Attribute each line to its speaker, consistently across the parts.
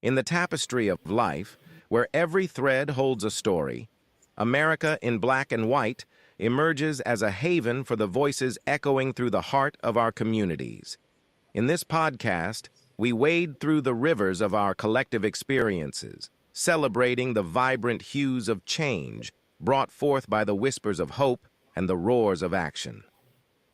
Speaker 1: In the tapestry of life, where every thread holds a story, America in black and white emerges as a haven for the voices echoing through the heart of our communities. In this podcast, we wade through the rivers of our collective experiences, celebrating the vibrant hues of change brought forth by the whispers of hope and the roars of action.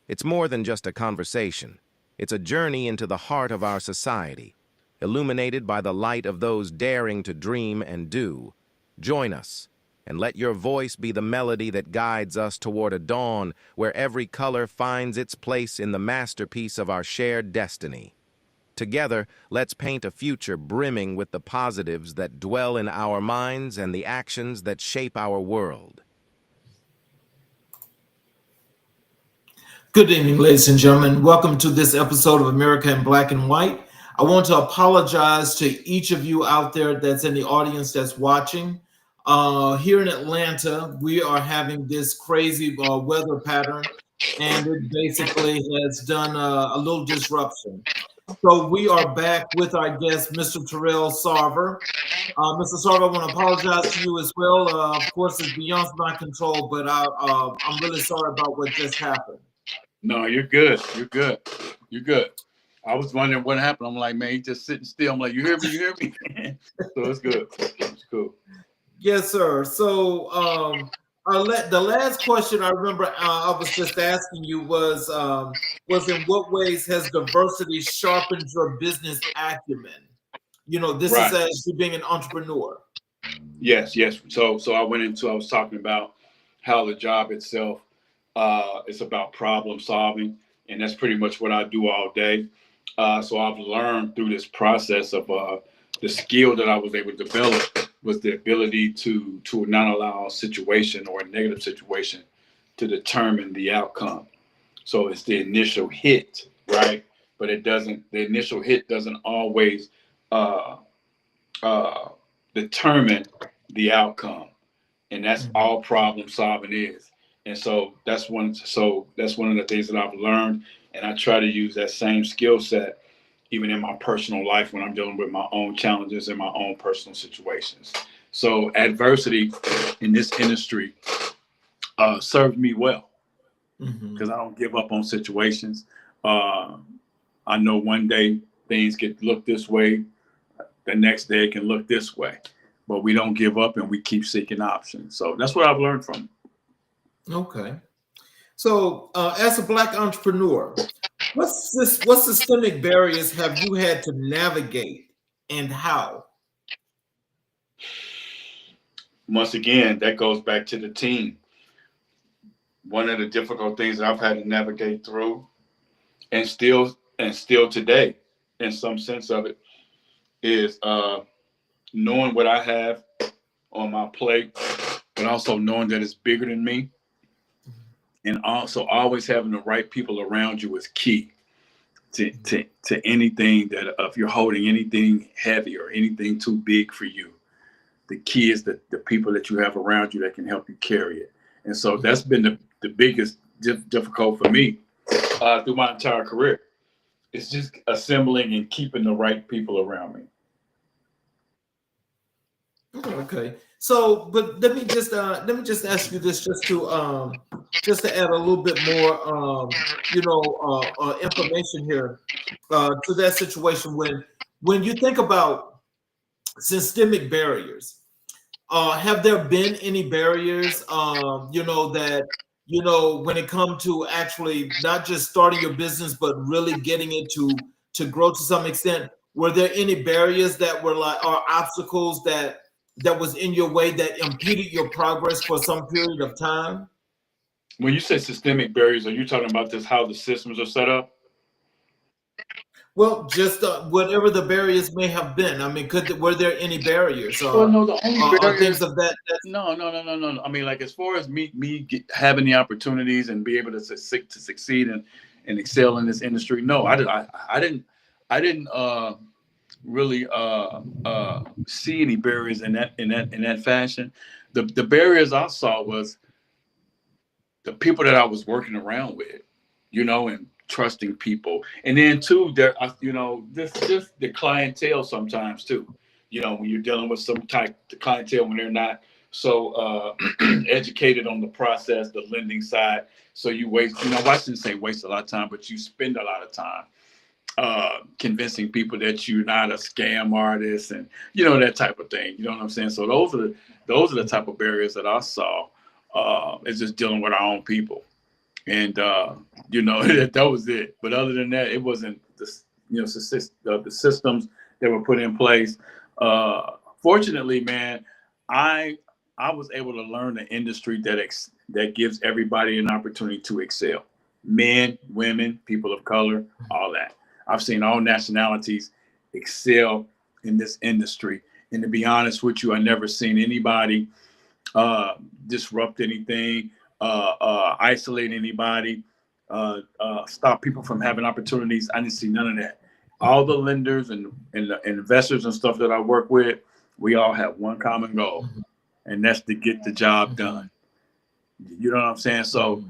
Speaker 1: It's more than just a conversation. It's a journey into the heart of our society, illuminated by the light of those daring to dream and do. Join us, and let your voice be the melody that guides us toward a dawn where every color finds its place in the masterpiece of our shared destiny. Together, let's paint a future brimming with the positives that dwell in our minds and the actions that shape our world.
Speaker 2: Good evening, ladies and gentlemen. Welcome to this episode of America in Black and White. I want to apologize to each of you out there that's in the audience that's watching. Here in Atlanta, we are having this crazy weather pattern, and it basically has done a little disruption. So we are back with our guest, Mr. Terrell Sarver. Mr. Sarver, I want to apologize to you as well. Of course, it's beyond my control, but I'm really sorry about what just happened.
Speaker 3: No, you're good. You're good. You're good. I was wondering what happened. I'm like, man, he's just sitting still. I'm like, you hear me? You hear me? So it's good. It's cool.
Speaker 2: Yes, sir. So the last question I remember I was just asking you was in what ways has diversity sharpened your business acumen? You know, this
Speaker 3: Right.
Speaker 2: is as you being an entrepreneur.
Speaker 3: Yes. So I was talking about how the job itself is about problem solving, and that's pretty much what I do all day. So I've learned through this process of the skill that I was able to develop was the ability to not allow a situation or a negative situation to determine the outcome. So it's the initial hit, right? But the initial hit doesn't always determine the outcome. And that's all problem solving is. And so that's one of the things that I've learned. And I try to use that same skill set even in my personal life when I'm dealing with my own challenges and my own personal situations. So adversity in this industry served me well because I don't give up on situations. I know one day things could look this way, the next day it can look this way, but we don't give up and we keep seeking options. So that's what I've learned from it.
Speaker 2: Okay. So as a Black entrepreneur, what systemic barriers have you had to navigate and how?
Speaker 3: Once again, that goes back to the team. One of the difficult things that I've had to navigate through and still today, in some sense of it, is knowing what I have on my plate, but also knowing that it's bigger than me. And also always having the right people around you is key to anything that if you're holding anything heavy or anything too big for you. The key is the people that you have around you that can help you carry it. And so that's been the biggest difficult for me through my entire career. It's just assembling and keeping the right people around me.
Speaker 2: Okay. So, but let me just ask you this, just to add a little bit more, information here to that situation. When you think about systemic barriers, have there been any barriers, when it comes to actually not just starting your business, but really getting it to grow to some extent? Were there any barriers that were or obstacles that was in your way that impeded your progress for some period of time?
Speaker 3: When you say systemic barriers, are you talking about just how the systems are set up?
Speaker 2: Well, just whatever the barriers may have been. I mean, were there any barriers
Speaker 3: Well, no, the only
Speaker 2: or things of that?
Speaker 3: No. I mean, like as far as me having the opportunities and be able to succeed and excel in this industry, no, I didn't really see any barriers in that fashion. The barriers I saw was the people that I was working around with, and trusting people, and then too, just the clientele sometimes too. You know, when you're dealing with some type of clientele when they're not so educated on the process, the lending side. So you waste, you know, I shouldn't say waste a lot of time, but you spend a lot of time convincing people that you're not a scam artist and, you know, that type of thing. You know what I'm saying? So those are the type of barriers that I saw. It's just dealing with our own people. And, you know, that was it. But other than that, it wasn't the, you know, the systems that were put in place. Fortunately, man, I was able to learn an industry that gives everybody an opportunity to excel. Men, women, people of color, all that. I've seen all nationalities excel in this industry. And to be honest with you, I never seen anybody disrupt anything, isolate anybody, stop people from having opportunities. I didn't see none of that. All the lenders and the investors and stuff that I work with, we all have one common goal, and that's to get the job done. You know what I'm saying? So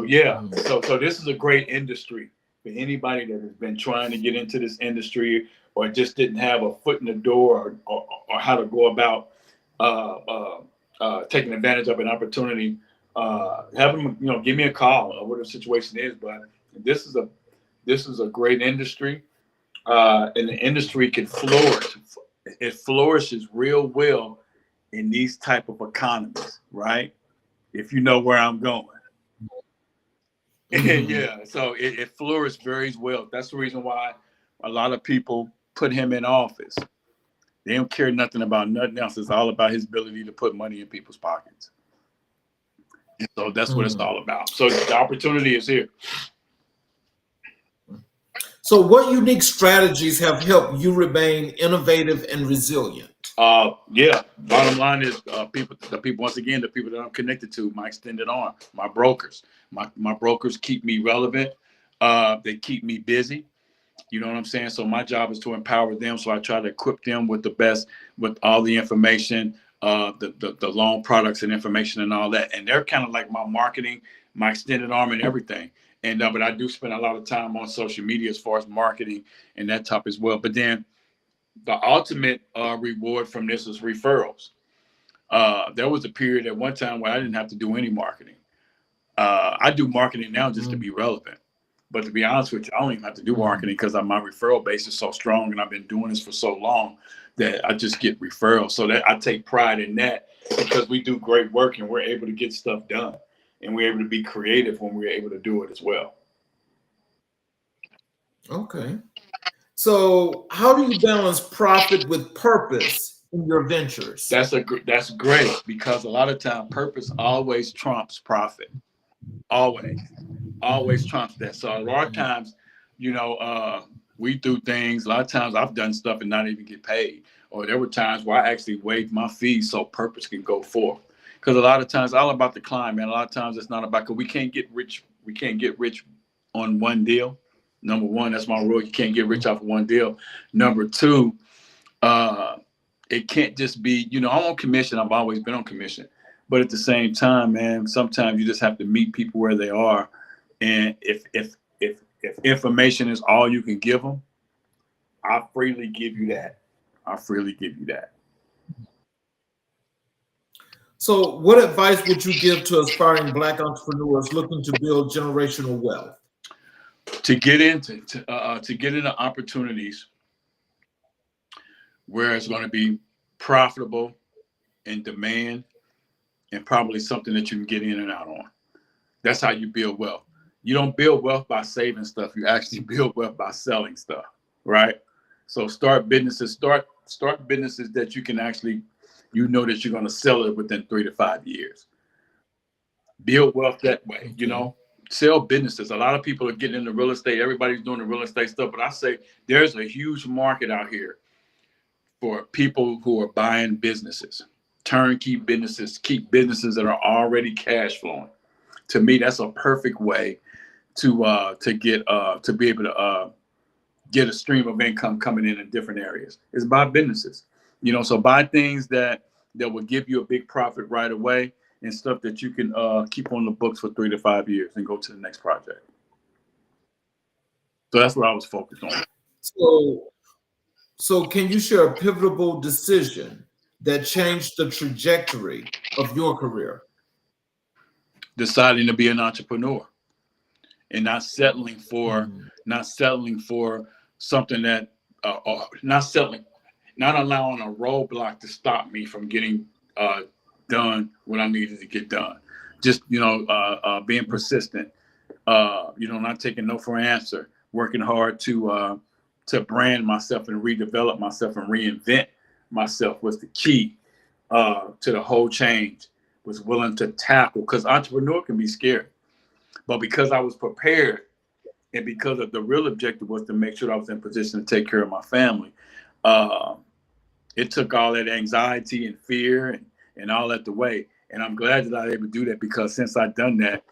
Speaker 3: yeah. So this is a great industry for anybody that has been trying to get into this industry or just didn't have a foot in the door or how to go about taking advantage of an opportunity. Have them, you know, give me a call or what the situation is. But this is a great industry, and the industry can flourish. It flourishes real well in these type of economies, right? If you know where I'm going. Yeah, so it flourished very well. That's the reason why a lot of people put him in office. They don't care nothing about nothing else. It's all about his ability to put money in people's pockets. And so that's what it's all about. So the opportunity is here.
Speaker 2: So what unique strategies have helped you remain innovative and resilient?
Speaker 3: Yeah, bottom line is the people, once again, the people that I'm connected to, my extended arm, my brokers. My brokers keep me relevant. They keep me busy. You know what I'm saying? So my job is to empower them. So I try to equip them with the best, with all the information, the loan products and information and all that. And they're kind of like my marketing, my extended arm and everything. And but I do spend a lot of time on social media as far as marketing and that type as well. But then the ultimate reward from this is referrals. There was a period at one time where I didn't have to do any marketing. I do marketing now just to be relevant. But to be honest with you, I don't even have to do marketing because my referral base is so strong and I've been doing this for so long that I just get referrals. So that I take pride in that because we do great work and we're able to get stuff done. And we're able to be creative when we're able to do it as well.
Speaker 2: Okay. So how do you balance profit with purpose in your ventures?
Speaker 3: That's great because a lot of time purpose always trumps profit. Always trumps that. So a lot of times, you know, we do things. A lot of times I've done stuff and not even get paid. Or there were times where I actually waived my fees so purpose can go forth. Because a lot of times, all about the client, man. A lot of times it's not about, because we can't get rich. We can't get rich on one deal. Number one, that's my rule. You can't get rich off of one deal. Number two, it can't just be, you know, I'm on commission. I've always been on commission. But at the same time, man, sometimes you just have to meet people where they are. And if information is all you can give them, I freely give you that.
Speaker 2: So what advice would you give to aspiring Black entrepreneurs looking to build generational wealth?
Speaker 3: To get into opportunities where it's going to be profitable, in demand, and probably something that you can get in and out on. That's how you build wealth. You don't build wealth by saving stuff. You actually build wealth by selling stuff, right? So start businesses. Start businesses that you can actually, you know, that you're going to sell it within 3 to 5 years. Build wealth that way, you know. Sell businesses. A lot of people are getting into real estate. Everybody's doing the real estate stuff, but I say there's a huge market out here for people who are buying businesses, turnkey businesses, keep businesses that are already cash flowing. To me, that's a perfect way to be able to get a stream of income coming in different areas. Is buy businesses, you know. So buy things that will give you a big profit right away, and stuff that you can keep on the books for 3 to 5 years and go to the next project. So that's what I was focused on.
Speaker 2: So can you share a pivotal decision that changed the trajectory of your career?
Speaker 3: Deciding to be an entrepreneur and not settling for something that not allowing a roadblock to stop me from getting done what I needed to get done. Just being persistent. Not taking no for an answer. Working hard to brand myself and redevelop myself and reinvent myself was the key to the whole change. Was willing to tackle, because entrepreneur can be scary, but because I was prepared and because of the real objective was to make sure I was in position to take care of my family. It took all that anxiety and fear and all that away. And I'm glad that I was able to do that, because since I've done that,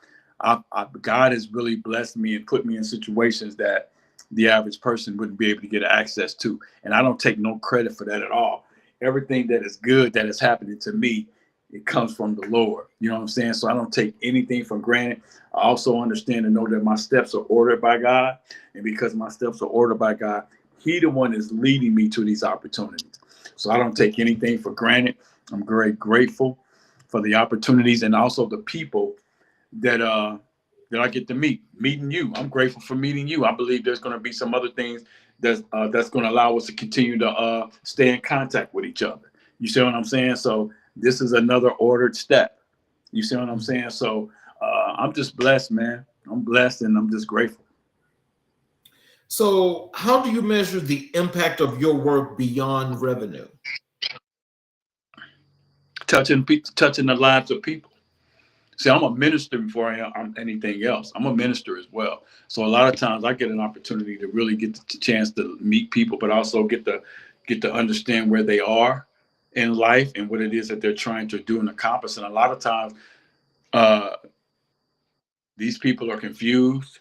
Speaker 3: God has really blessed me and put me in situations that the average person wouldn't be able to get access to. And I don't take no credit for that at all. Everything that is good that is happening to me, it comes from the Lord. You know what I'm saying? So I don't take anything for granted. I also understand and know that my steps are ordered by God. And because my steps are ordered by God, He the one is leading me to these opportunities. So I don't take anything for granted. I'm very grateful for the opportunities and also the people that I get to meeting you. I'm grateful for meeting you. I believe there's going to be some other things that's going to allow us to continue to stay in contact with each other. You see what I'm saying? So this is another ordered step. You see what I'm saying? So I'm just blessed, man. I'm blessed and I'm just grateful.
Speaker 2: So how do you measure the impact of your work beyond revenue?
Speaker 3: Touching the lives of people. See, I'm a minister before I'm anything else. I'm a minister as well. So a lot of times I get an opportunity to really get the chance to meet people, but also get to understand where they are in life and what it is that they're trying to do and accomplish. And a lot of times these people are confused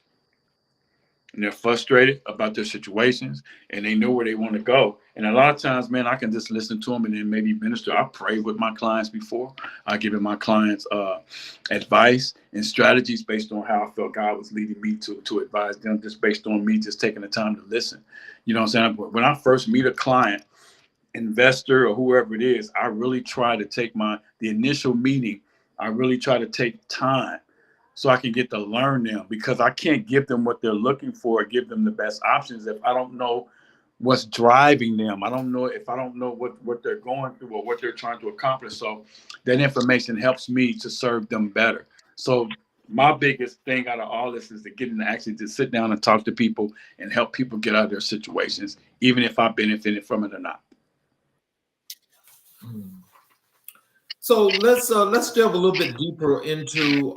Speaker 3: and they're frustrated about their situations and they know where they want to go. And a lot of times, man, I can just listen to them and then maybe minister. I pray with my clients before. I give my clients advice and strategies based on how I felt God was leading me to advise them, just based on me just taking the time to listen. You know what I'm saying? When I first meet a client, investor or whoever it is, I really try to take the initial meeting. I really try to take time so I can get to learn them, because I can't give them what they're looking for, or give them the best options if I don't know what's driving them. I don't know what they're going through or what they're trying to accomplish. So that information helps me to serve them better. So my biggest thing out of all this is to get in actually to sit down and talk to people and help people get out of their situations, even if I benefited from it or not.
Speaker 2: So let's delve a little bit deeper into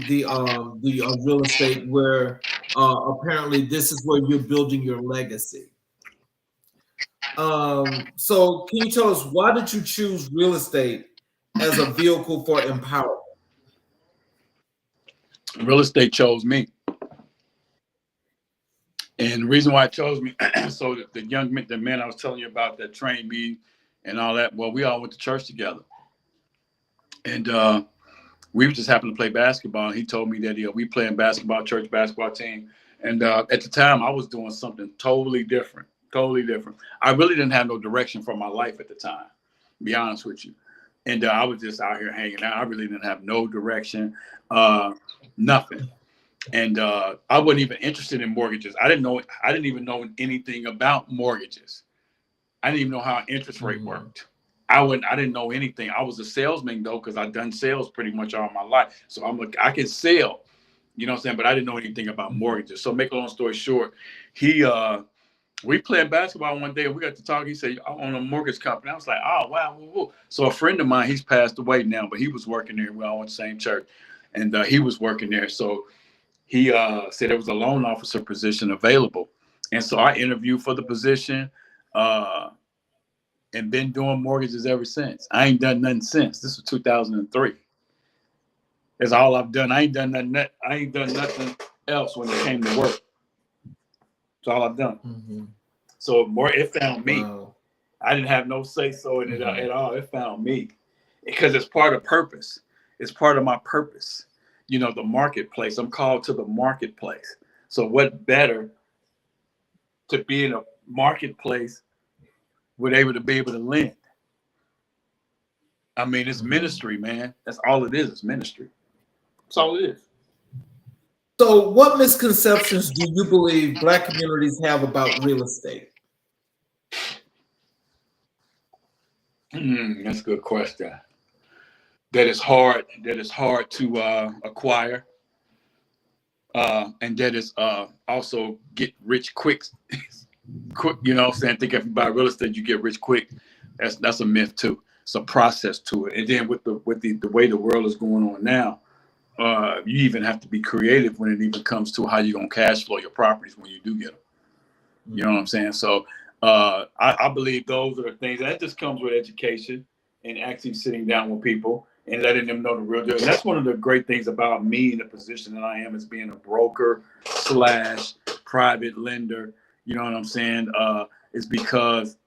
Speaker 2: the real estate, where apparently this is where you're building your legacy. So can you tell us, why did you choose real estate as a vehicle for empowerment?
Speaker 3: Real estate chose me. And the reason why it chose me, so that the man I was telling you about that trained me and all that, well, we all went to church together. And we just happened to play basketball. And he told me that we playing basketball, church basketball team. And at the time, I was doing something totally different. I really didn't have no direction for my life at the time, to be honest with you. And I was just out here hanging out. I really didn't have no direction, nothing. And I wasn't even interested in mortgages. I didn't even know anything about mortgages. I didn't even know how interest rate worked. I didn't know anything. I was a salesman though, because I've done sales pretty much all my life. So I can sell, you know what I'm saying? But I didn't know anything about mortgages. So make a long story short, we played basketball one day and we got to talk. He said, I own a mortgage company. I was like, oh, wow. Woo, woo. So a friend of mine, he's passed away now, but he was working there. We all went to the same church. And he was working there. So he said there was a loan officer position available. And so I interviewed for the position and been doing mortgages ever since. I ain't done nothing since. This was 2003. That's all I've done. I ain't done nothing else when it came to work. That's all I've done. So it found me. Wow. I didn't have no say so in it at all. It found me because it's part of purpose. It's part of my purpose. You know, the marketplace. I'm called to the marketplace. So what better to be in a marketplace where they would be able to lend. I mean, it's ministry, man. That's all it is. It's ministry. That's all it is.
Speaker 2: So what misconceptions do you believe Black communities have about real estate?
Speaker 3: That's a good question. That is hard to acquire. And that is also get rich quick. Quick, you know what I'm saying? Think if you buy real estate, you get rich quick. That's a myth too. It's a process to it. And then with the way the world is going on now, you even have to be creative when it even comes to how you're gonna cash flow your properties when you do get them. You know what I'm saying? So I believe those are the things, and that just comes with education and actually sitting down with people and letting them know the real deal. And that's one of the great things about me in the position that I am, as being a broker / private lender. You know what I'm saying? Is because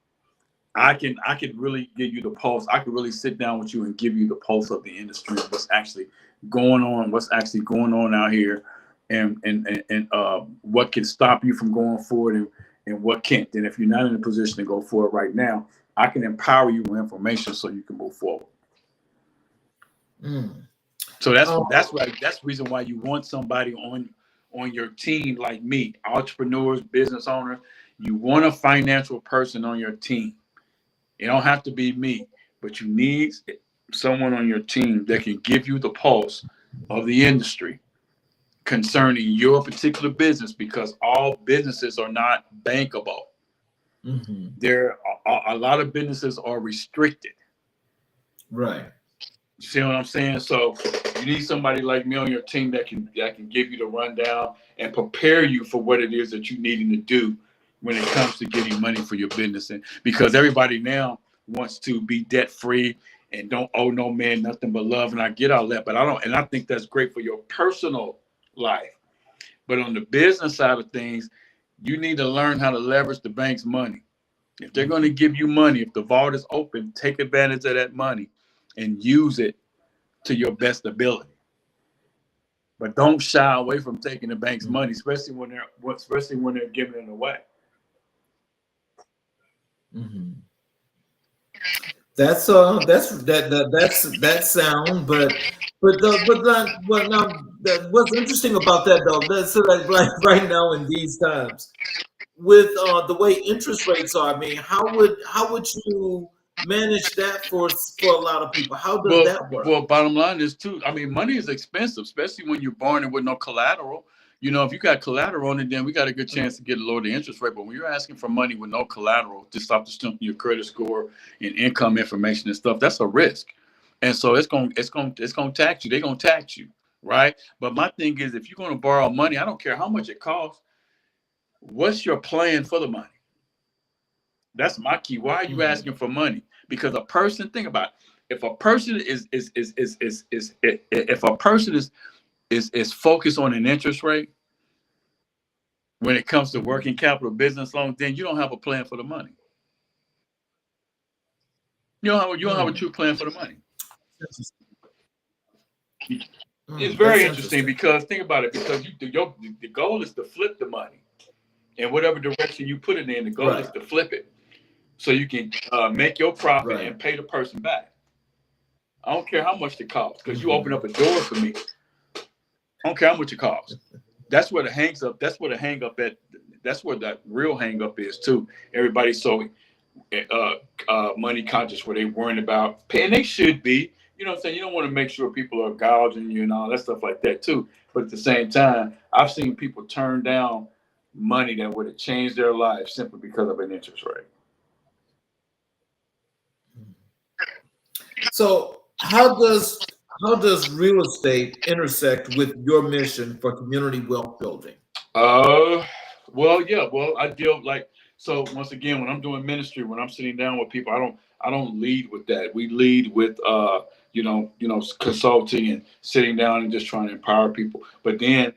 Speaker 3: I can really give you the pulse. I can really sit down with you and give you the pulse of the industry and what's actually going on out here, and what can stop you from going forward and what can't. And if you're not in a position to go forward right now, I can empower you with information so you can move forward. So that's the reason why you want somebody on your team like me, entrepreneurs, business owners. You want a financial person on your team. It don't have to be me, but you need someone on your team that can give you the pulse of the industry concerning your particular business, because all businesses are not bankable. There are a lot of businesses are restricted.
Speaker 2: Right.
Speaker 3: You see what I'm saying? So you need somebody like me on your team that can give you the rundown and prepare you for what it is that you needing to do when it comes to getting money for your business. And because everybody now wants to be debt free and don't owe no man nothing but love, and I get all that, but I don't. And I think that's great for your personal life. But on the business side of things, you need to learn how to leverage the bank's money. If they're going to give you money, if the vault is open, take advantage of that money and use it to your best ability. But don't shy away from taking the bank's money, especially when they're giving it away.
Speaker 2: That's sound, but now what's interesting about that though, that's like right now in these times with the way interest rates are. I mean, how would you manage that for a lot of people? How does that work?
Speaker 3: Well, bottom line is too, I mean, money is expensive, especially when you're borrowing with no collateral. You know, if you got collateral on it, then we got a good chance to get a lower the interest rate. But when you're asking for money with no collateral, just off the strength of your credit score and income information and stuff, that's a risk. And so it's gonna tax you. They're gonna tax you, right? But my thing is, if you're gonna borrow money, I don't care how much it costs. What's your plan for the money? That's my key. Why are you asking for money? Because a person, think about it, if a person is focused on an interest rate when it comes to working capital business loans, then you don't have a plan for the money. You don't have a true plan for the money. It's very interesting because think about it, because the goal is to flip the money, and whatever direction you put it in, the goal is to flip it so you can make your profit and pay the person back. I don't care how much it costs, because you open up a door for me. I don't care how much it costs. That's where the hangs up. That's where the hang up at. That's where that real hang up is too. Everybody's so money conscious, where they worrying about paying. They should be. You know what I'm saying? You don't want to make sure people are gouging you and all that stuff like that too. But at the same time, I've seen people turn down money that would have changed their life simply because of an interest rate.
Speaker 2: So how does real estate intersect with your mission for community wealth building?
Speaker 3: Well, I deal like, so once again, when I'm doing ministry, when I'm sitting down with people, I don't lead with that. We lead with consulting and sitting down and just trying to empower people. But then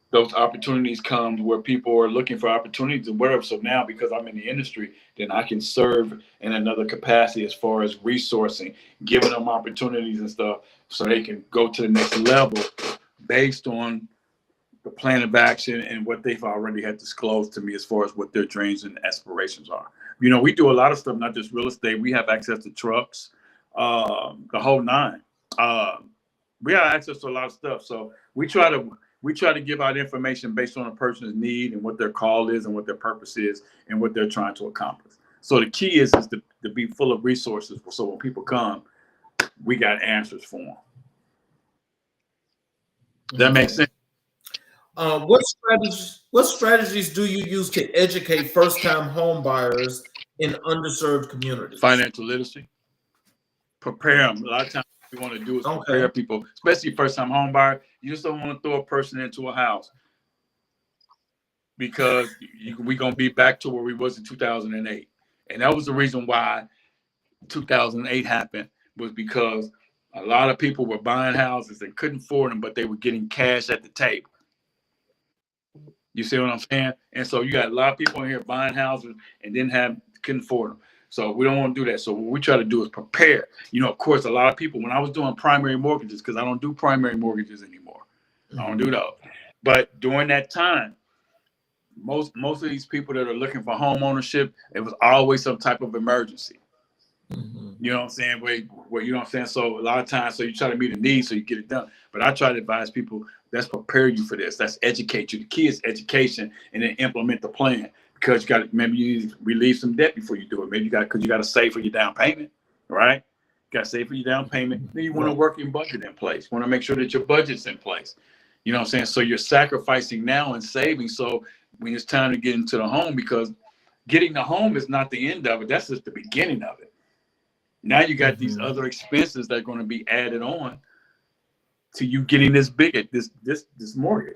Speaker 3: those opportunities come where people are looking for opportunities and whatever. So now, because I'm in the industry, then I can serve in another capacity as far as resourcing, giving them opportunities and stuff so they can go to the next level based on the plan of action and what they've already had disclosed to me as far as what their dreams and aspirations are. You know, we do a lot of stuff, not just real estate. We have access to trucks, the whole nine. We have access to a lot of stuff. So we try to give out information based on a person's need and what their call is and what their purpose is and what they're trying to accomplish. So the key is to be full of resources. So when people come, we got answers for them. That makes sense.
Speaker 2: What strategies do you use to educate first-time home buyers in underserved communities?
Speaker 3: Financial literacy. Prepare them. A lot of times what we want to do is prepare people, especially first-time home buyer. You just don't want to throw a person into a house because we're going to be back to where we was in 2008. And that was the reason why 2008 happened, was because a lot of people were buying houses and couldn't afford them, but they were getting cash at the table. You see what I'm saying? And so you got a lot of people in here buying houses and couldn't afford them. So we don't want to do that. So what we try to do is prepare. You know, of course, a lot of people, when I was doing primary mortgages, because I don't do primary mortgages anymore. I don't do those. But during that time, most of these people that are looking for home ownership, it was always some type of emergency. You know what I'm saying? Where you know what I'm saying? So a lot of times, so you try to meet a need so you get it done. But I try to advise people, let's prepare you for this. Let's educate you. The key is education and then implement the plan. Because maybe you need to relieve some debt before you do it. Maybe because you got to save for your down payment, right? You got to save for your down payment. Then you want to work your budget in place. You want to make sure that your budget's in place. You know what I'm saying? So you're sacrificing now and saving. So when it's time to get into the home, because getting the home is not the end of it. That's just the beginning of it. Now you got these other expenses that are going to be added on to you getting this mortgage.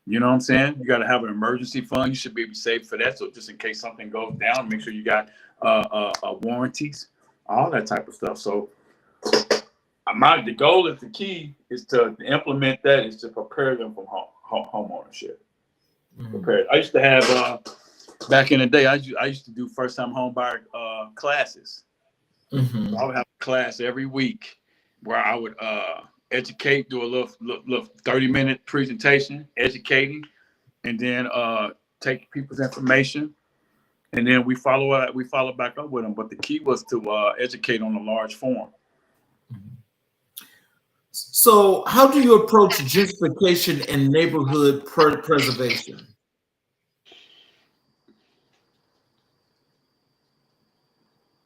Speaker 3: You know what I'm saying? You got to have an emergency fund. You should be able to save for that. So just in case something goes down, make sure you got warranties, all that type of stuff. So the goal is the key is to implement that, is to prepare them from home ownership. Prepare. I used to have back in the day. I used to do first time home buyer classes. So I would have a class every week where I would educate, do a little 30-minute presentation, educating, and then take people's information, and then we follow back up with them. But the key was to educate on a large form.
Speaker 2: So how do you approach gentrification and neighborhood preservation?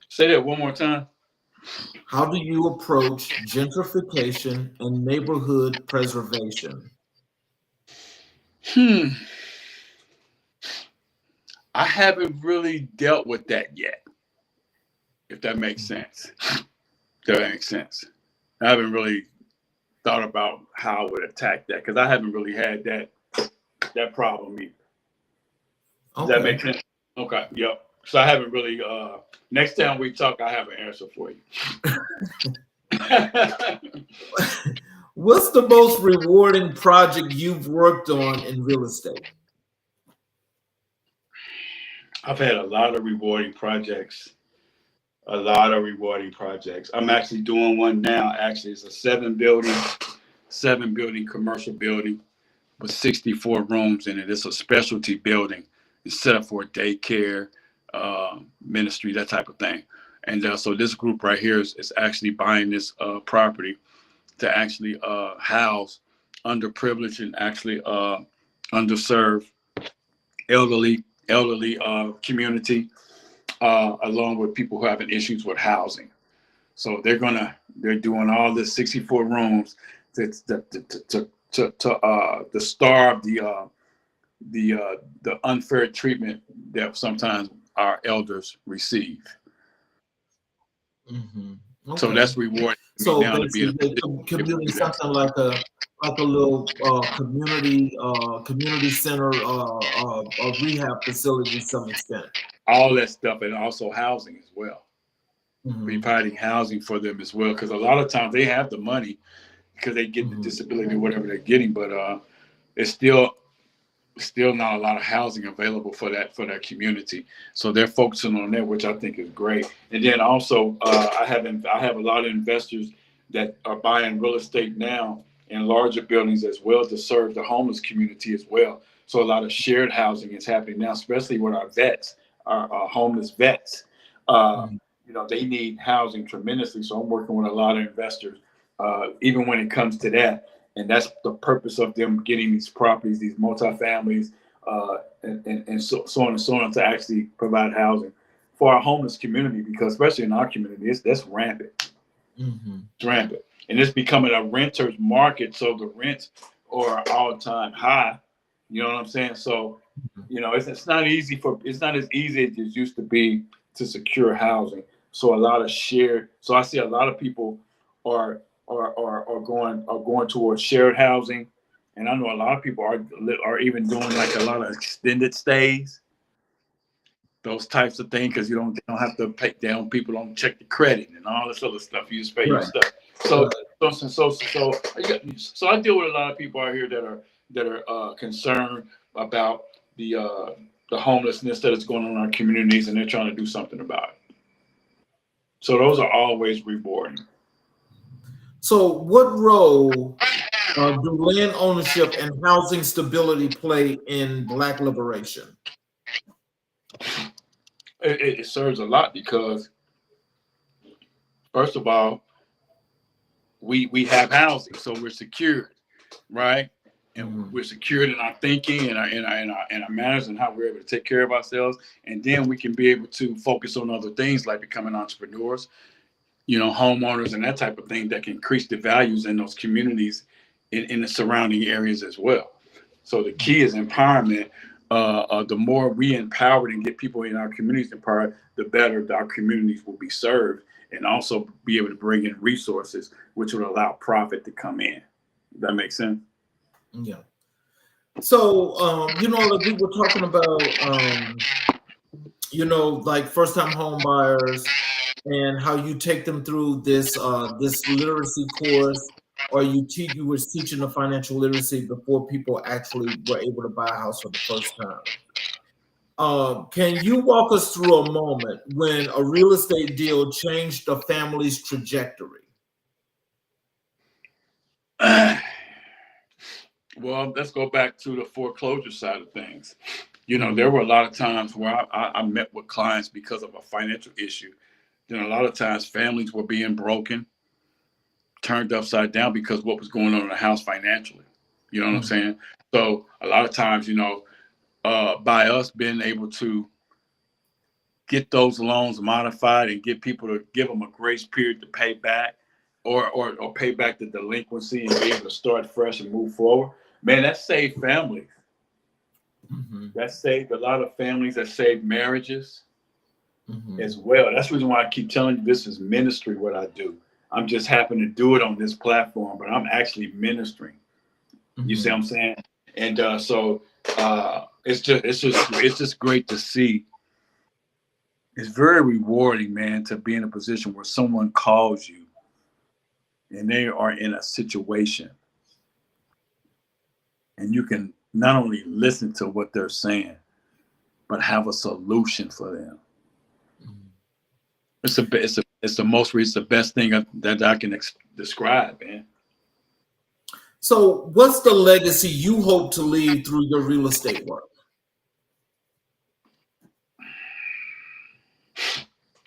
Speaker 3: Say that one more time.
Speaker 2: How do you approach gentrification and neighborhood preservation?
Speaker 3: I haven't really dealt with that yet, if that makes sense. That makes sense. I haven't really thought about how I would attack that, because I haven't really had that problem either. Does that make sense? Okay, yep. So I haven't really, next time we talk, I have an answer for you.
Speaker 2: What's the most rewarding project you've worked on in real estate?
Speaker 3: I've had a lot of rewarding projects. I'm actually doing one now. Actually, it's a seven building commercial building with 64 rooms in it. It's a specialty building. It's set up for daycare, ministry, that type of thing. And so this group right here is actually buying this property to actually house underprivileged and actually underserved elderly community, along with people who are having issues with housing. So they're doing all this 64 rooms to starve the unfair treatment that sometimes our elders receive. So that's rewarding.
Speaker 2: So basically, the community, something like a little community center, a rehab facility to some extent.
Speaker 3: All that stuff, and also housing as well. Providing housing for them as well, because a lot of times they have the money because they get the disability or whatever they're getting, but it's still not a lot of housing available for that community. So they're focusing on that, which I think is great. And then also I have a lot of investors that are buying real estate now in larger buildings as well to serve the homeless community as well. So a lot of shared housing is happening now, especially with our vets, our homeless vets. You know, they need housing tremendously. So I'm working with a lot of investors, even when it comes to that. And that's the purpose of them getting these properties, these multifamilies, and so on and so on, to actually provide housing for our homeless community, because especially in our community, that's rampant. It's rampant. And it's becoming a renter's market. So the rents are all-time high. You know what I'm saying? So, you know, it's not easy it's not as easy as it used to be to secure housing. So a lot of so I see a lot of people are going towards shared housing. And I know a lot of people are even doing like a lot of extended stays, those types of things, because they don't have to pay down. People don't check the credit and all this other stuff. You just pay your stuff. So I deal with a lot of people out here that are concerned about the homelessness that is going on in our communities, and they're trying to do something about it. So those are always rewarding.
Speaker 2: So what role do land ownership and housing stability play in Black liberation?
Speaker 3: It serves a lot, because first of all, we have housing, so we're secured, right? And we're secured in our thinking and our manners and how we're able to take care of ourselves. And then we can be able to focus on other things like becoming entrepreneurs, you know, homeowners and that type of thing that can increase the values in those communities in the surrounding areas as well. So the key is empowerment. The more we empower and get people in our communities empowered, the better our communities will be served, and also be able to bring in resources, which would allow profit to come in. Does that make sense?
Speaker 2: Yeah. So, you know, like we were talking about, you know, like first-time home buyers and how you take them through this literacy course, or you was teaching the financial literacy before people actually were able to buy a house for the first time. Can you walk us through a moment when a real estate deal changed a family's trajectory?
Speaker 3: Well, let's go back to the foreclosure side of things. You know, there were a lot of times where I met with clients because of a financial issue. Then a lot of times families were being broken, turned upside down because of what was going on in the house financially. You know what I'm saying? So a lot of times, you know, by us being able to get those loans modified and get people to give them a grace period to pay back, or pay back the delinquency and be able to start fresh and move forward, man, that saved families. That saved a lot of families. That saved marriages as well. That's the reason why I keep telling you this is ministry, what I do. I'm just happen to do it on this platform, but I'm actually ministering. You see what I'm saying? And so it's just great to see. It's very rewarding, man, to be in a position where someone calls you and they are in a situation, and you can not only listen to what they're saying, but have a solution for them. It's the best thing that I can describe, man.
Speaker 2: So what's the legacy you hope to leave through your real estate work?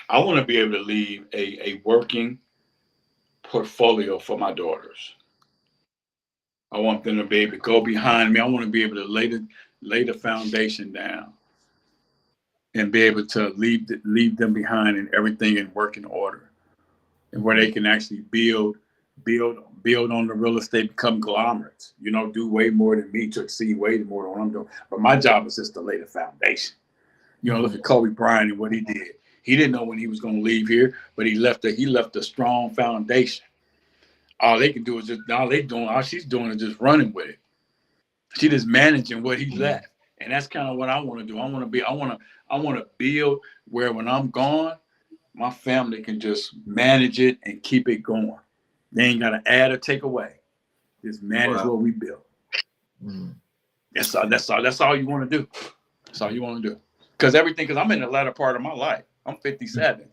Speaker 3: I want to be able to leave a working portfolio for my daughters. I want them to be able to go behind me. I want to be able to lay the foundation down and be able to leave them behind and everything in working order, and where they can actually build on the real estate, become conglomerates, you know, do way more than me, to exceed way more than what I'm doing. But my job is just to lay the foundation. You know, look at Kobe Bryant and what he did. He didn't know when he was going to leave here, but he left a strong foundation. All they can do is all she's doing is just running with it. She's just managing what he left. And that's kind of what I want to do. I want to build where when I'm gone, my family can just manage it and keep it going. They ain't got to add or take away. Just manage what we built. That's all you want to do. That's all you want to do. Because I'm in the latter part of my life. I'm 57.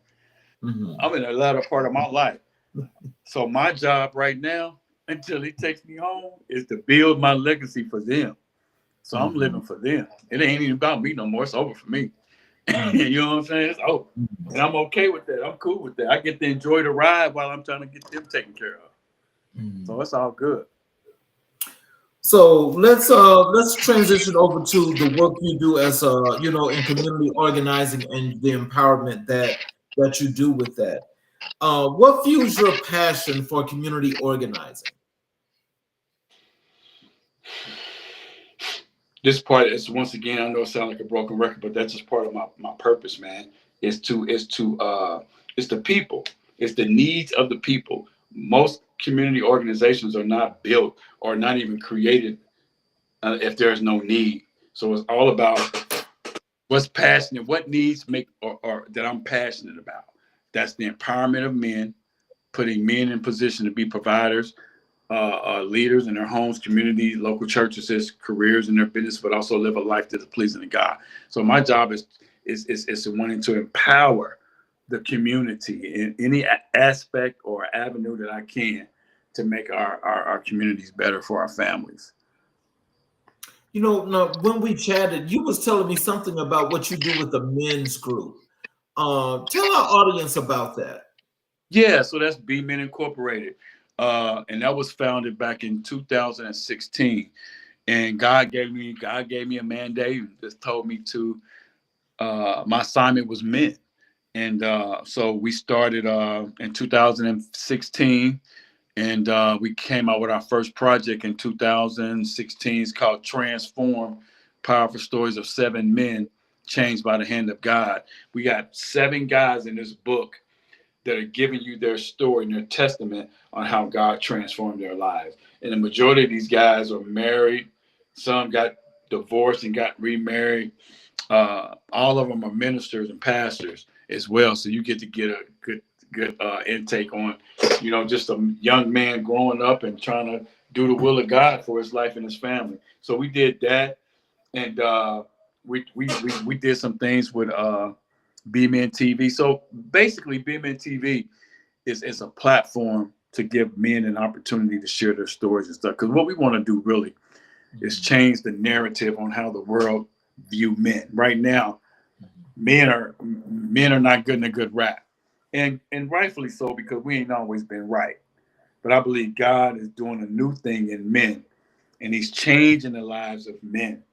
Speaker 3: I'm in the latter part of my life. So my job right now until he takes me home is to build my legacy for them. So I'm living for them. It ain't even about me no more. It's over for me. You know what I'm saying? It's over. And I'm okay with that. I'm cool with that. I get to enjoy the ride while I'm trying to get them taken care of. So it's all good.
Speaker 2: So let's transition over to the work you do as in community organizing and the empowerment that you do with that. What fuels your passion for community organizing?
Speaker 3: This part is, once again, I know it sounds like a broken record, but that's just part of my purpose, man. Is it's the people. It's the needs of the people. Most community organizations are not built or not even created if there's no need. So it's all about what's passionate, what needs make or that I'm passionate about. That's the empowerment of men, putting men in position to be providers, leaders in their homes, communities, local churches, careers in their business, but also live a life that is pleasing to God. So my job is wanting to empower the community in any aspect or avenue that I can to make our communities better for our families.
Speaker 2: Now, when we chatted, you was telling me something about what you do with the men's group. Tell our audience about that.
Speaker 3: Yeah, so that's B Men Incorporated. And that was founded back in 2016. And God gave me a mandate and just told me to my assignment was men. And so we started in 2016, and we came out with our first project in 2016. It's called Transform: Powerful Stories of 7 Men Changed by the Hand of God. We got 7 guys in this book that are giving you their story and their testament on how God transformed their lives. And the majority of these guys are married. Some got divorced and got remarried. All of them are ministers and pastors as well. So you get to get a good intake on, just a young man growing up and trying to do the will of God for his life and his family. So we did that. And we did some things with B-Men TV. So basically, B-Men TV is a platform to give men an opportunity to share their stories and stuff. Because what we want to do really is change the narrative on how the world view men. Right now, men are not getting a good rap, and rightfully so, because we ain't always been right. But I believe God is doing a new thing in men, and He's changing the lives of men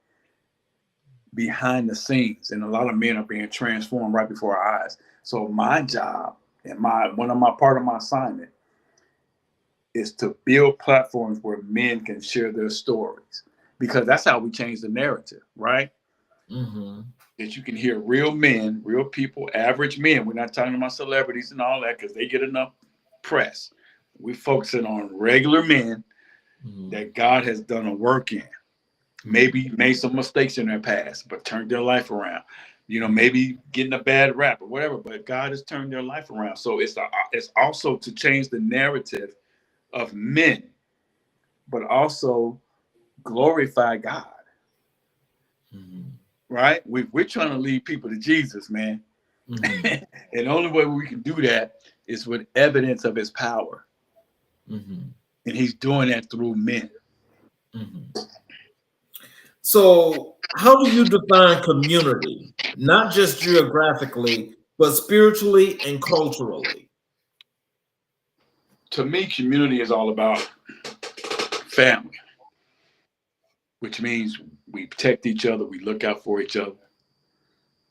Speaker 3: behind the scenes, and a lot of men are being transformed right before our eyes. So my job and part of my assignment is to build platforms where men can share their stories, because that's how we change the narrative, right? That you can hear real men, real people, average men. We're not talking about celebrities and all that because they get enough press. We're focusing on regular men that God has done a work in. Maybe made some mistakes in their past, but turned their life around. Maybe getting a bad rap or whatever, but God has turned their life around. So it's also to change the narrative of men, but also glorify God. Right? We're trying to lead people to Jesus, man. And the only way we can do that is with evidence of His power. And He's doing that through men.
Speaker 2: So how do you define community, not just geographically, but spiritually and culturally?
Speaker 3: To me, community is all about family, which means we protect each other, we look out for each other,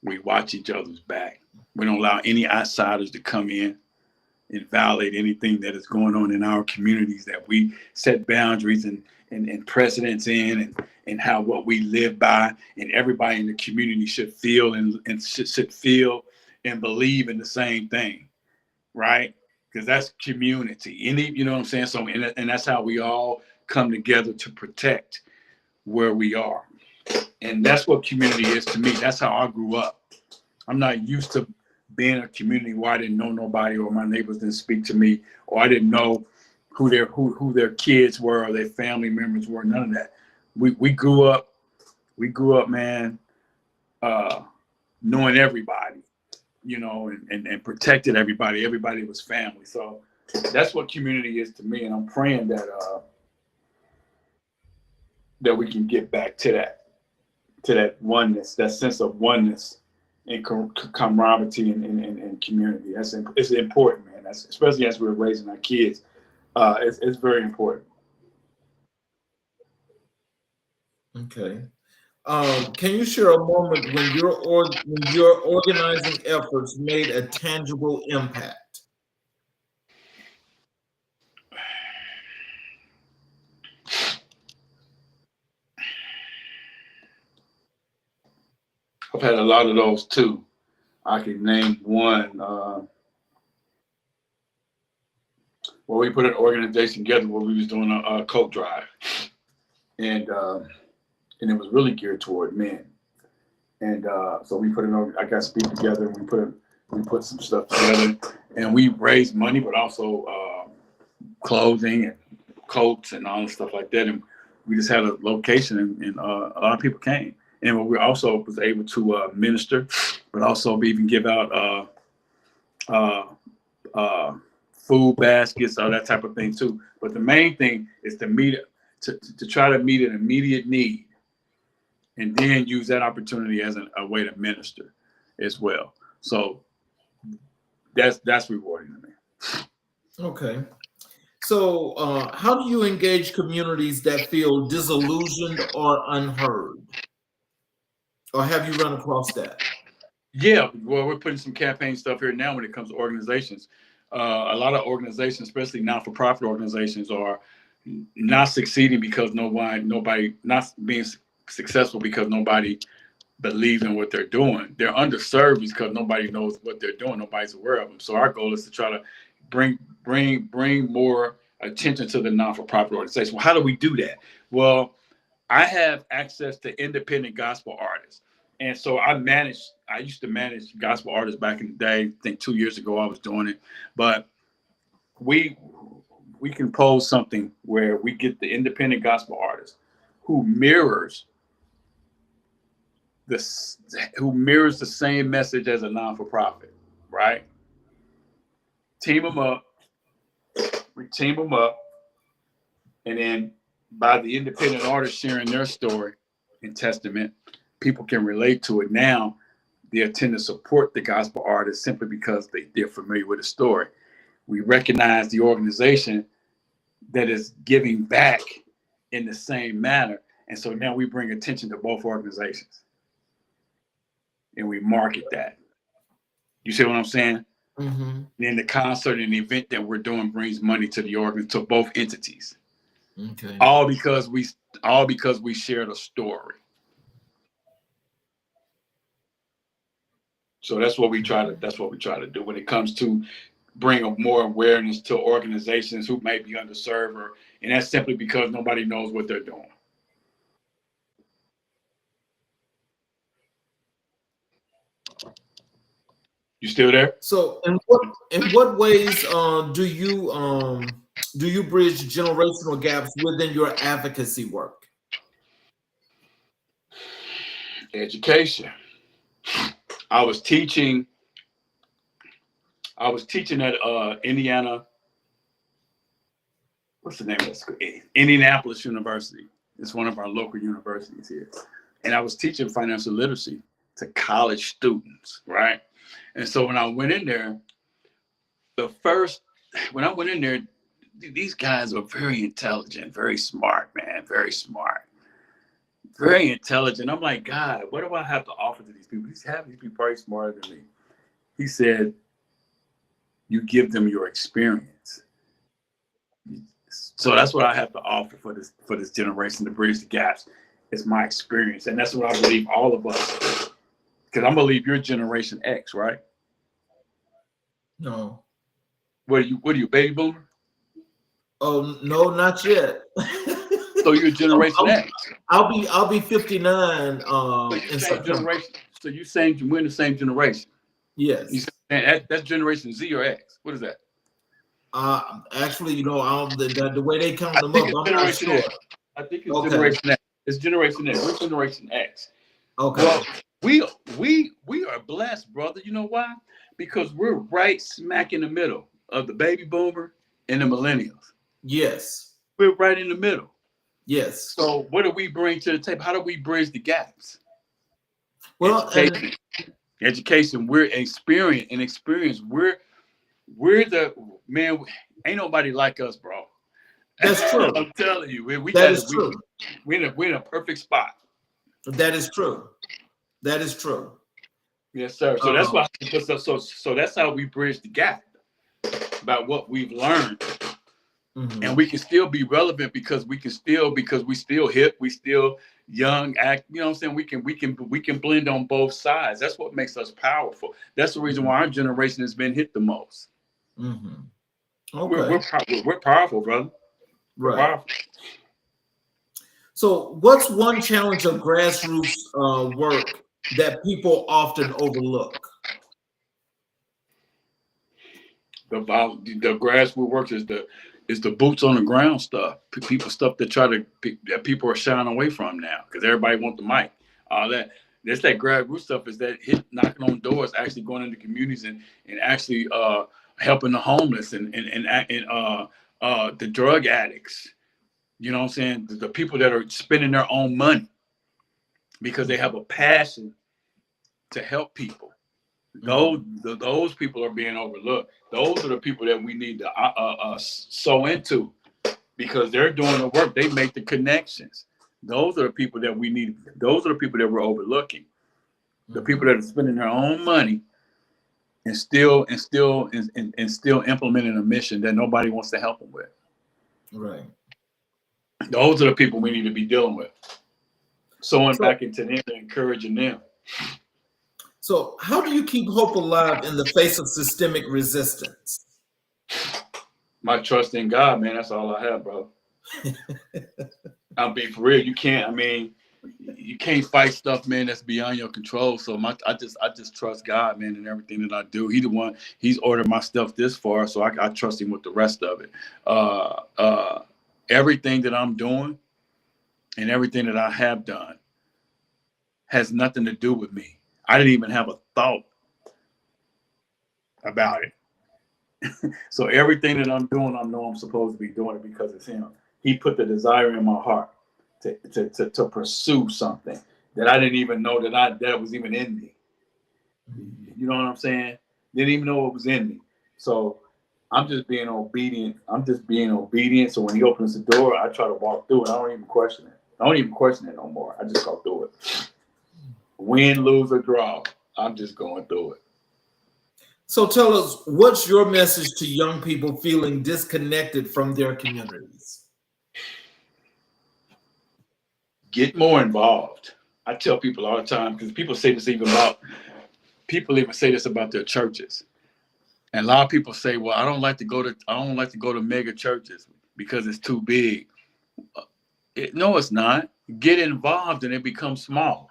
Speaker 3: we watch each other's back. We don't allow any outsiders to come in and violate anything that is going on in our communities, that we set boundaries and precedents in, and how what we live by, and everybody in the community should feel and should feel and believe in the same thing, right? Because that's community. You know what I'm saying? So, and that's how we all come together to protect where we are. And that's what community is to me. That's how I grew up. I'm not used to being a community where I didn't know nobody, or my neighbors didn't speak to me, or I didn't know who their kids were or their family members were. None of that. We grew up, man, knowing everybody, and protected everybody. Everybody was family. So that's what community is to me, and I'm praying that that we can get back to that oneness, that sense of oneness and camaraderie and community. It's important, man. That's especially as we're raising our kids. It's very important.
Speaker 2: Okay. Can you share a moment when your organizing efforts made a tangible impact?
Speaker 3: I've had a lot of those too. I can name one. Where we put an organization together where we was doing a coat drive, and it was really geared toward men. And so we put I got some people together, and we put some stuff together, and we raised money, but also clothing and coats and all the stuff like that. And we just had a location, and a lot of people came. And we also was able to minister, but also even give out food baskets, all that type of thing too. But the main thing is to try to meet an immediate need, and then use that opportunity as a way to minister as well. So that's rewarding to me.
Speaker 2: Okay. So how do you engage communities that feel disillusioned or unheard? Or have you run across that?
Speaker 3: Yeah, well, we're putting some campaign stuff here now when it comes to organizations. A lot of organizations, especially not-for-profit organizations, are not succeeding because nobody not being successful because nobody believes in what they're doing. They're underserved because nobody knows what they're doing. Nobody's aware of them. So our goal is to try to bring more attention to the non-for-profit organization. Well, how do we do that? Well, I have access to independent gospel artists. And so I used to manage gospel artists back in the day. I think 2 years ago I was doing it. But we compose something where we get the independent gospel artist who mirrors the same message as a non-for-profit, right? Team them up. We team them up. And then by the independent artists sharing their story and testament, people can relate to it. Now they tend to support the gospel artists simply because they're familiar with the story. We recognize the organization that is giving back in the same manner. And so now we bring attention to both organizations and we market that. You see what I'm saying?
Speaker 2: Mm-hmm.
Speaker 3: And then the concert and the event that we're doing brings money to to both entities.
Speaker 2: Okay.
Speaker 3: All because we shared a story. So that's what we try to do when it comes to bring more awareness to organizations who may be underserved, and that's simply because nobody knows what they're doing. You still there?
Speaker 2: So, in what ways do you bridge generational gaps within your advocacy work?
Speaker 3: Education. I was teaching at Indiana. What's the name of that school? Indianapolis University. It's one of our local universities here. And I was teaching financial literacy to college students, right? And so when I went in there, these guys were very intelligent, very smart, man, very smart, very intelligent. I'm like, God, what do I have to offer to these people? These people probably smarter than me. He said, you give them your experience. So that's what I have to offer for this generation to bridge the gaps. It's my experience. And that's what I believe all of us, because I believe you're Generation X, right?
Speaker 2: No.
Speaker 3: What are you, baby boomer?
Speaker 2: Oh no, not yet.
Speaker 3: So you're Generation X.
Speaker 2: I'll be 59 in September.
Speaker 3: So you saying we're in the same generation?
Speaker 2: Yes.
Speaker 3: You saying that's Generation Z or X? What is that?
Speaker 2: Actually, the way they count them up, I'm not sure.
Speaker 3: I think it's Generation X. It's Generation X. We're Generation X.
Speaker 2: Okay.
Speaker 3: Well, we are blessed, brother. You know why? Because we're right smack in the middle. of the baby boomer and the millennials.
Speaker 2: Yes.
Speaker 3: We're right in the middle.
Speaker 2: Yes.
Speaker 3: So what do we bring to the table? How do we bridge the gaps?
Speaker 2: Well,
Speaker 3: education. We're experienced. We're the man. Ain't nobody like us, bro.
Speaker 2: That's true.
Speaker 3: I'm telling you,
Speaker 2: True.
Speaker 3: We're in a perfect spot.
Speaker 2: That is true. That is true.
Speaker 3: Yes, sir. So that's why. So that's how we bridge the gap about what we've learned, and we can still be relevant because we still hip, we still young, act. You know what I'm saying? We can blend on both sides. That's what makes us powerful. That's the reason why our generation has been hit the most.
Speaker 2: Okay.
Speaker 3: We're powerful, brother.
Speaker 2: Right.
Speaker 3: Powerful.
Speaker 2: So, what's one challenge of grassroots work that people often overlook?
Speaker 3: The grassroots work is the boots on the ground stuff. People stuff that people are shying away from now because everybody wants the mic. All that. That's that grassroots stuff is that knocking on doors, actually going into communities and actually helping the homeless and the drug addicts. You know what I'm saying? The people that are spending their own money because they have a passion to help people. Those people are being overlooked. Those are the people that we need to sow into because they're doing the work. They make the connections. Those are the people that we need. Those are the people that we're overlooking. The people that are spending their own money and still implementing a mission that nobody wants to help them with.
Speaker 2: Right.
Speaker 3: Those are the people we need to be dealing with. Sowing back into them and encouraging them.
Speaker 2: So how do you keep hope alive in the face of systemic resistance?
Speaker 3: My trust in God, man. That's all I have, bro. I'm being for real. You can't fight stuff, man, that's beyond your control. So I just trust God, man, in everything that I do. He's ordered my stuff this far, so I trust him with the rest of it. Everything that I'm doing and everything that I have done has nothing to do with me. I didn't even have a thought about it. So everything that I'm doing, I know I'm supposed to be doing it because it's him. He put the desire in my heart to pursue something that I didn't even know that was even in me. You know what I'm saying? Didn't even know it was in me. So I'm just being obedient. So when he opens the door, I try to walk through it. I don't even question it no more. I just go through it. Win, lose, or draw, I'm just going through it.
Speaker 2: So tell us, what's your message to young people feeling disconnected from their communities?
Speaker 3: Get more involved. I tell people all the time, because people even say this about their churches. And a lot of people say, well, I don't like to go to mega churches because it's too big. No, it's not. Get involved and it becomes small.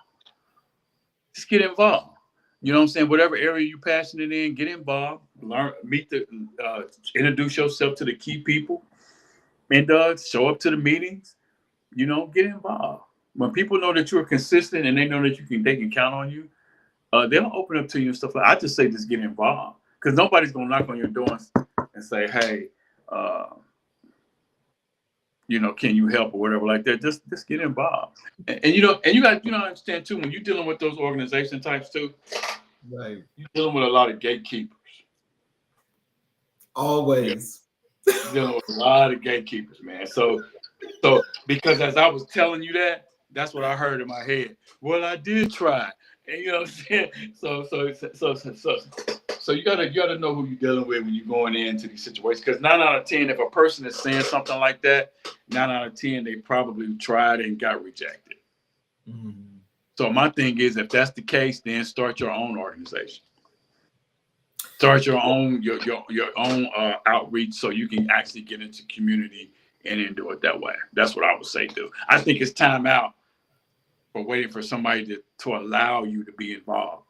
Speaker 3: Just get involved. You know what I'm saying? Whatever area you're passionate in, get involved. Learn, introduce yourself to the key people, and show up to the meetings. You know, get involved. When people know that you're consistent and they know that they can count on you, they'll open up to you and stuff like that. I just say just get involved because nobody's gonna knock on your door and say, hey, can you help or whatever like that. Just get involved. And you got to understand too, when you're dealing with those organization types too,
Speaker 2: right,
Speaker 3: you're dealing with a lot of gatekeepers.
Speaker 2: Always.
Speaker 3: Yeah. You're dealing with a lot of gatekeepers, man. So because as I was telling you that's what I heard in my head. Well, I did try. And you know what I'm saying? So you gotta know who you're dealing with when you're going into these situations. Because 9 out of 10, if a person is saying something like that, 9 out of 10 they probably tried and got rejected. Mm-hmm. So my thing is, if that's the case, then start your own organization. Start your own outreach so you can actually get into community and then do it that way. That's what I would say do. I think it's time out for waiting for somebody to allow you to be involved.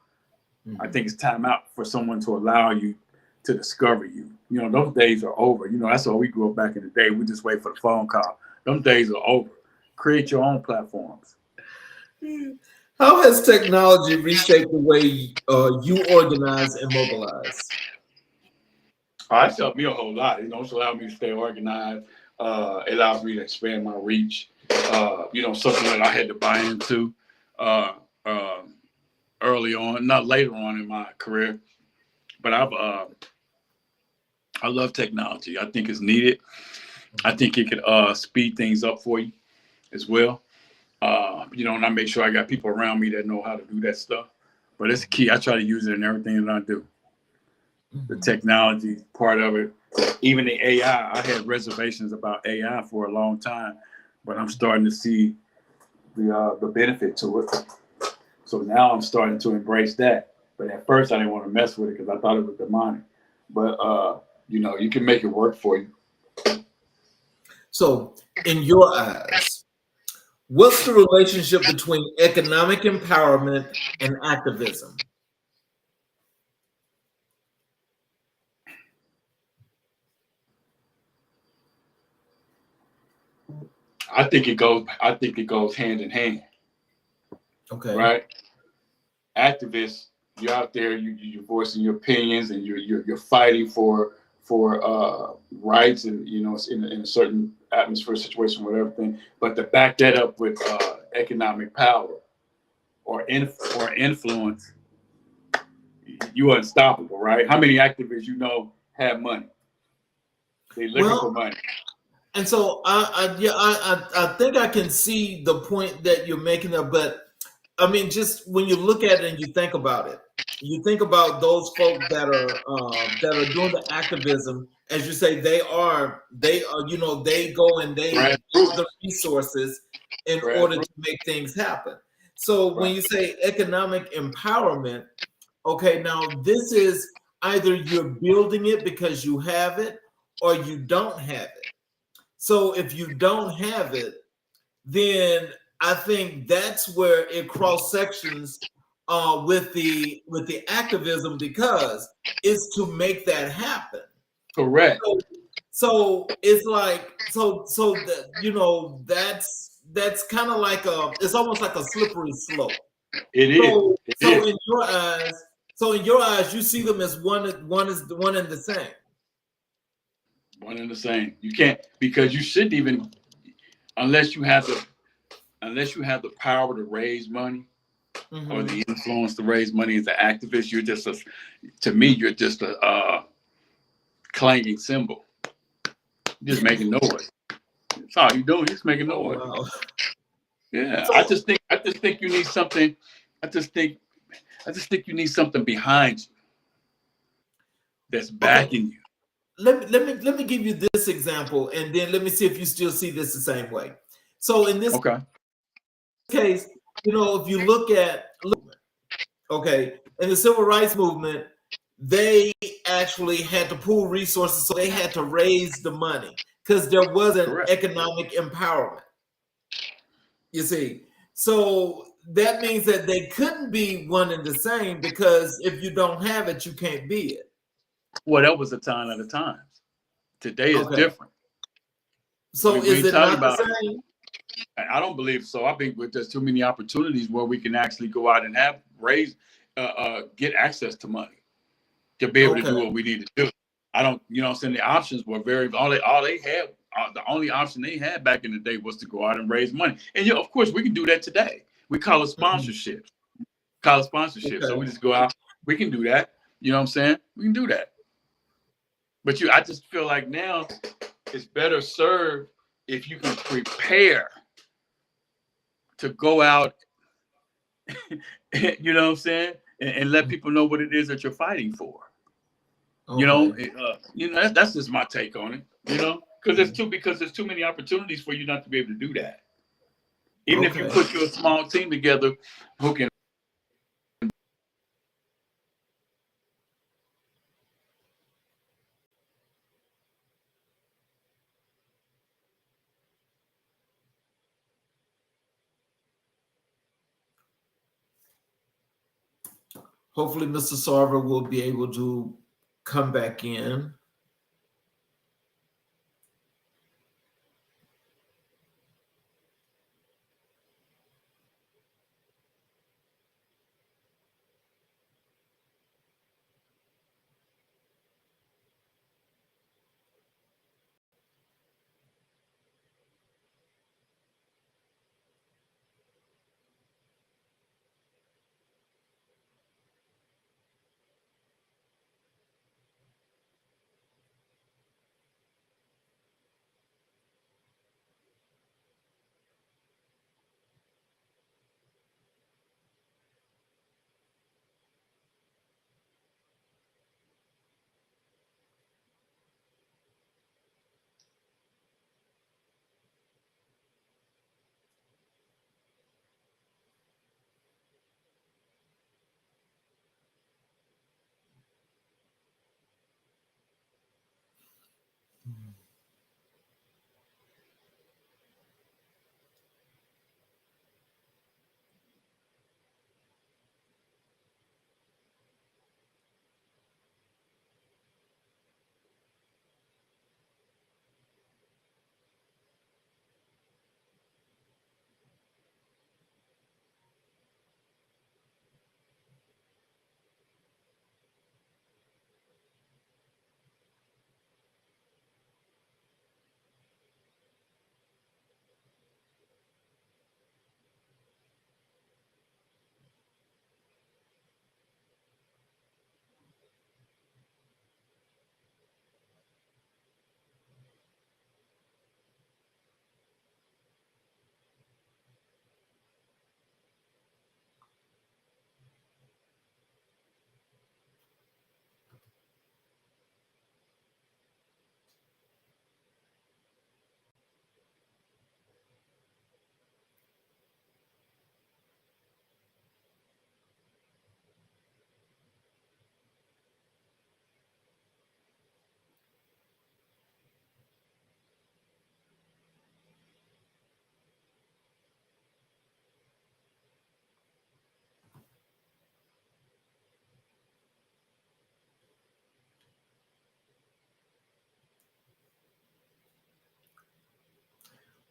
Speaker 3: Mm-hmm. I think it's time out for someone to allow you to discover you. You know, those days are over. You know, that's how we grew up back in the day. We just wait for the phone call. Them days are over. Create your own platforms.
Speaker 2: How has technology reshaped the way you organize and mobilize?
Speaker 3: It's helped me a whole lot. It's allowed me to stay organized. It allows me to expand my reach. Something that I had to buy into uh, uh, early on, not later on in my career. But I love technology. I think it's needed. I think it could speed things up for you as well. And I make sure I got people around me that know how to do that stuff. But it's key. I try to use it in everything that I do. The technology part of it, even the AI. I had reservations about AI for a long time, but I'm starting to see the benefit to it. So now I'm starting to embrace that. But at first I didn't want to mess with it because I thought it was demonic. But you can make it work for you.
Speaker 2: So, in your eyes, what's the relationship between economic empowerment and activism?
Speaker 3: I think it goes hand in hand.
Speaker 2: Okay.
Speaker 3: Right? Activists, you're out there, you're voicing your opinions, and you're fighting for rights, and in a certain atmosphere, situation, whatever thing. But to back that up with economic power or influence, you're unstoppable, right? How many activists have money? They're looking for money.
Speaker 2: And so I think I can see the point that you're making there, but I mean, just when you look at it and you think about it, you think about those folks that are doing the activism, as you say, they go and they build the resources in order to make things happen. So when you say economic empowerment, okay, now this is either you're building it because you have it or you don't have it. So if you don't have it, then I think that's where it cross sections with the activism, because it's to make that happen.
Speaker 3: Correct.
Speaker 2: So it's like that's kind of like it's almost like a slippery slope.
Speaker 3: It is.
Speaker 2: So in your eyes, you see them as one and the same.
Speaker 3: One and the same. You can't, because you shouldn't even, unless you have the power to raise money or the influence to raise money as an activist. You're just a clanging cymbal. You're just making noise. That's all you're doing. You're just making noise. Wow. Yeah. So, I just think you need something. I just think you need something behind you that's backing you.
Speaker 2: Let me give you this example, and then let me see if you still see this the same way. So in this case, if you look at in the civil rights movement, they actually had to pool resources, so they had to raise the money because there wasn't economic empowerment. You see, so that means that they couldn't be one and the same, because if you don't have it, you can't be it.
Speaker 3: Well, that was a time at a time. Today is different.
Speaker 2: So is it not the same?
Speaker 3: I don't believe so. I think there's too many opportunities where we can actually go out and get access to money to be able to do what we need to do. I don't, I'm saying the options were the only option they had back in the day was to go out and raise money. And of course, we can do that today. We call it sponsorship. So we just go out. We can do that. You know what I'm saying? We can do that. But I just feel like now it's better served if you can prepare to go out, you know what I'm saying, and let people know what it is that you're fighting for. That's just my take on it. Because there's too many opportunities for you not to be able to do that. Even if you put your small team together who can.
Speaker 2: Hopefully, Mr. Sarver will be able to come back in.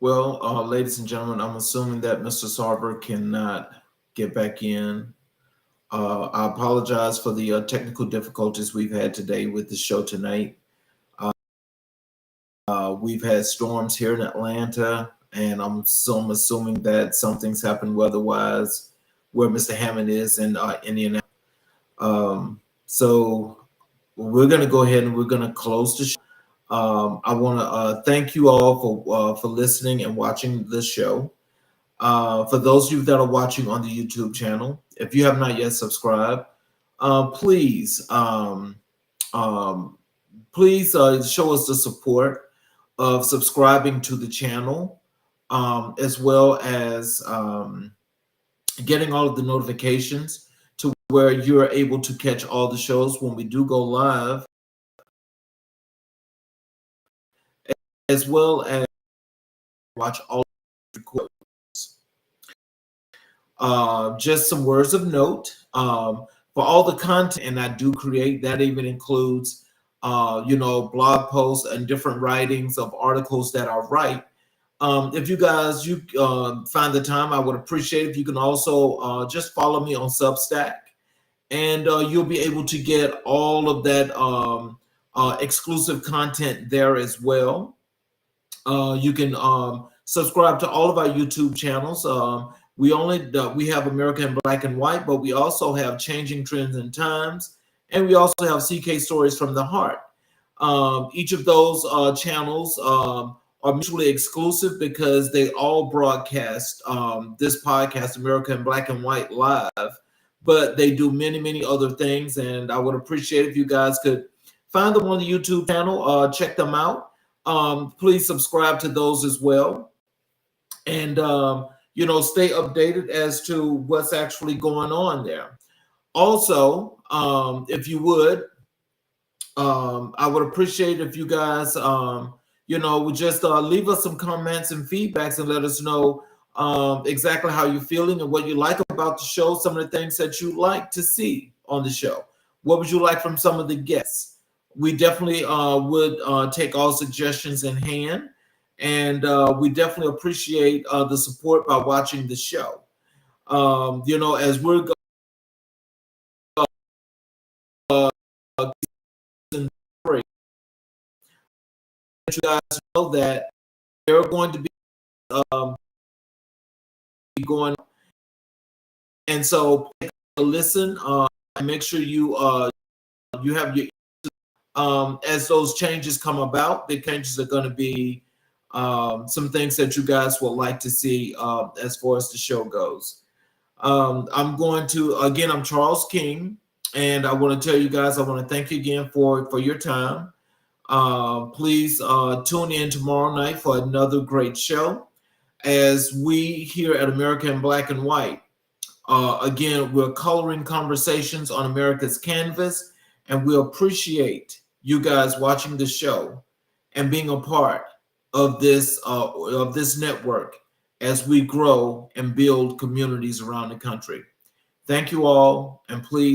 Speaker 2: Well, ladies and gentlemen, I'm assuming that Mr. Sarver cannot get back in. I apologize for the technical difficulties we've had today with the show tonight. We've had storms here in Atlanta, and I'm assuming that something's happened weather-wise where Mr. Hammond is in Indianapolis. So we're going to go ahead and we're going to close the show. I want to thank you all for listening and watching this show. For those of you that are watching on the YouTube channel, if you have not yet subscribed, please show us the support of subscribing to the channel, as well as getting all of the notifications to where you're able to catch all the shows when we do go live, as well as watch all the recordings. Just some words of note, for all the content, and I do create, that even includes blog posts and different writings of articles that I write. If you guys find the time, I would appreciate if you can also just follow me on Substack, and you'll be able to get all of that exclusive content there as well. You can subscribe to all of our YouTube channels. We have America in Black and White, but we also have Changing Trends and Times, and we also have CK Stories from the Heart. Each of those channels are mutually exclusive because they all broadcast this podcast, America in Black and White, live, but they do many, many other things, and I would appreciate if you guys could find them on the YouTube channel, check them out. Please subscribe to those as well, and stay updated as to what's actually going on there. Also, if you would, I would appreciate if you guys would just leave us some comments and feedbacks and let us know exactly how you're feeling and what you like about the show, some of the things that you like to see on the show. What would you like from some of the guests? We definitely would take all suggestions in hand, and we definitely appreciate the support by watching the show. As we're you guys know that they're going to be going, and so take a listen and make sure you have your as those changes come about. The changes are going to be some things that you guys would like to see as far as the show goes. I'm Charles King, and I want to tell you guys, I want to thank you again for your time. Please tune in tomorrow night for another great show as we here at America in Black and White. Again, we're coloring conversations on America's canvas, and we appreciate you guys watching the show and being a part of this network as we grow and build communities around the country. Thank you all, and please